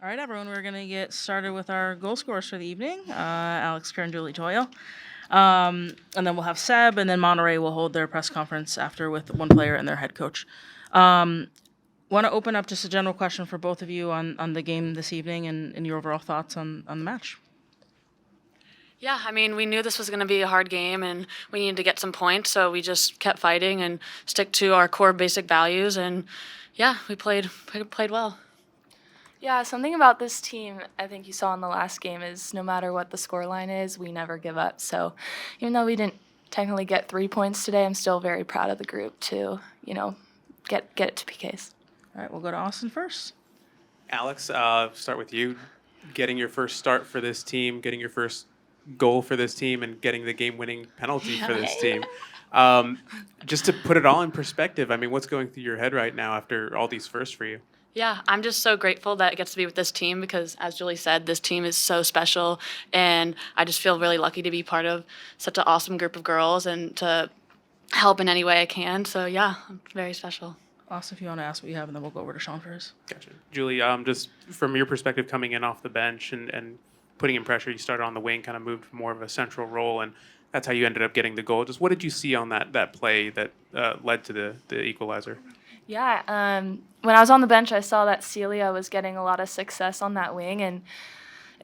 All right, everyone, we're going to get started with our goal scorers for the evening. Alex, Kerr, and Julie Doyle. And then we'll have Seb, and then Monterrey will hold their press conference after with one player and their head coach. Want to open up just a general question for both of you on the game this evening and your overall thoughts on the match. Yeah, I mean, we knew this was going to be a hard game and we needed to get some points, so we just kept fighting and stick to our core basic values. And yeah, we played well. Yeah, something about this team I think you saw in the last game is no matter what the scoreline is, we never give up. So even though we didn't technically get 3 points today, I'm still very proud of the group to, get it to PKs. All right, we'll go to Austin first. Alex, start with you. Getting your first start for this team, getting your first goal for this team, and getting the game-winning penalty for this team. Just to put it all in perspective, I mean, what's going through your head right now after all these firsts for you? Yeah, I'm just so grateful that it gets to be with this team because, as Julie said, this team is so special. And I just feel really lucky to be part of such an awesome group of girls and to help in any way I can. So, yeah, very special. Austin, if you want to ask what you have, and then we'll go over to Sean first. Gotcha. Julie, just from your perspective coming in off the bench and putting in pressure, you started on the wing, kind of moved more of a central role, and that's how you ended up getting the goal. Just what did you see on that play that led to the equalizer? Yeah, when I was on the bench, I saw that Celia was getting a lot of success on that wing. And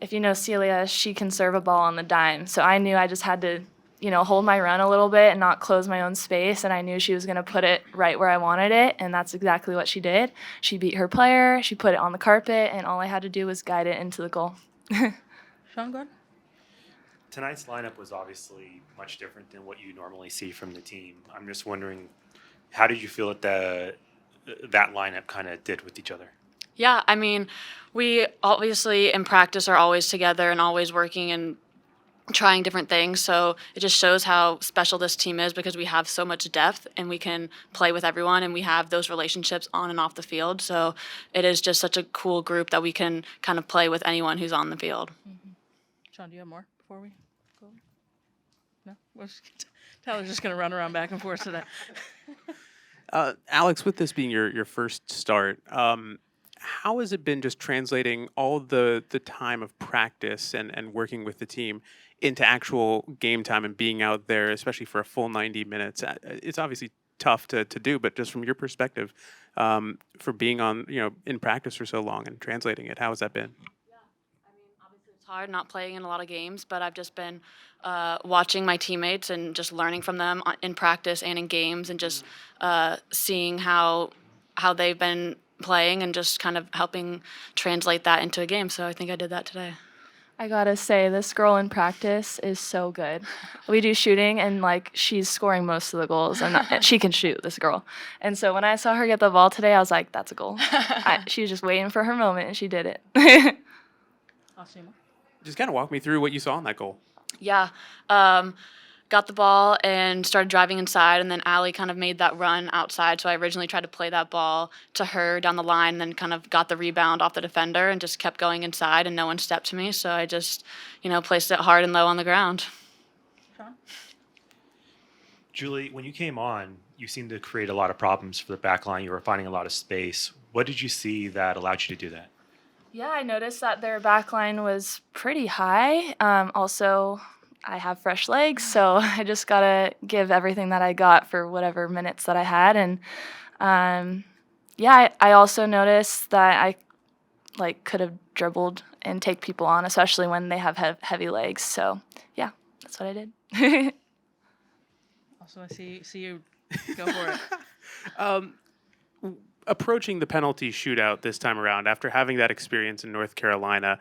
if you know Celia, she can serve a ball on the dime. So I knew I just had to, hold my run a little bit and not close my own space. And I knew she was going to put it right where I wanted it. And that's exactly what she did. She beat her player, she put it on the carpet, and all I had to do was guide it into the goal. Sean, go ahead. Tonight's lineup was obviously much different than what you normally see from the team. I'm just wondering, how did you feel that lineup kind of did with each other? Yeah, I mean, we obviously in practice are always together and always working and trying different things. So it just shows how special this team is because we have so much depth and we can play with everyone and we have those relationships on and off the field. So it is just such a cool group that we can kind of play with anyone who's on the field. Sean, do you have more before we go? No? Tyler's just going to run around back and forth today. Alex, with this being your first start, how has it been just translating all the time of practice and working with the team into actual game time and being out there, especially for a full 90 minutes? It's obviously tough to do, but just from your perspective, for being on in practice for so long and translating it, how has that been? It's hard not playing in a lot of games, but I've just been watching my teammates and just learning from them in practice and in games and just seeing how they've been playing and just kind of helping translate that into a game. So I think I did that today. I gotta say, this girl in practice is so good. We do shooting, and she's scoring most of the goals, and she can shoot, this girl. And so when I saw her get the ball today, I was like, "That's a goal." She was just waiting for her moment, and she did it. Austin. Just kind of walk me through what you saw in that goal. Yeah. Got the ball and started driving inside, and then Allie kind of made that run outside. So I originally tried to play that ball to her down the line, then kind of got the rebound off the defender and just kept going inside, and no one stepped to me. So I just, placed it hard and low on the ground. Sean? Julie, when you came on, you seemed to create a lot of problems for the back line. You were finding a lot of space. What did you see that allowed you to do that? Yeah, I noticed that their back line was pretty high. Also, I have fresh legs, so I just gotta give everything that I got for whatever minutes that I had. And I also noticed that I could have dribbled and take people on, especially when they have heavy legs. So yeah, that's what I did. Also, I see you go for it. Approaching the penalty shootout this time around, after having that experience in North Carolina,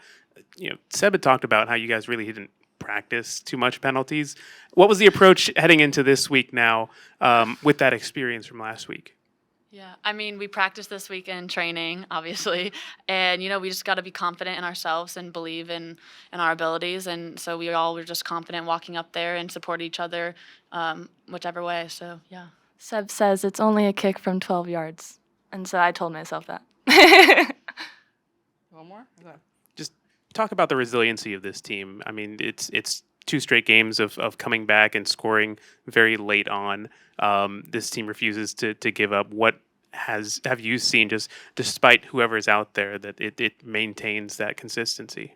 Seb had talked about how you guys really didn't practice too much penalties. What was the approach heading into this week now with that experience from last week? Yeah, I mean, we practiced this week in training, obviously, and we just got to be confident in ourselves and believe in our abilities, and so we all were just confident walking up there and support each other, whichever way. So yeah. Seb says it's only a kick from 12 yards, and so I told myself that. One more? Okay. Just talk about the resiliency of this team. I mean, it's 2 straight games of coming back and scoring very late on. This team refuses to give up. What have you seen, just despite whoever's out there, that it maintains that consistency?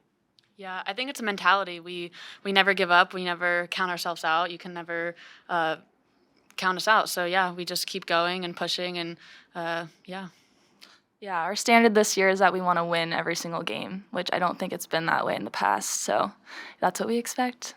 Yeah, I think it's a mentality. We never give up. We never count ourselves out. You can never count us out. So yeah, we just keep going and pushing, and yeah. Yeah, our standard this year is that we want to win every single game, which I don't think it's been that way in the past. So that's what we expect.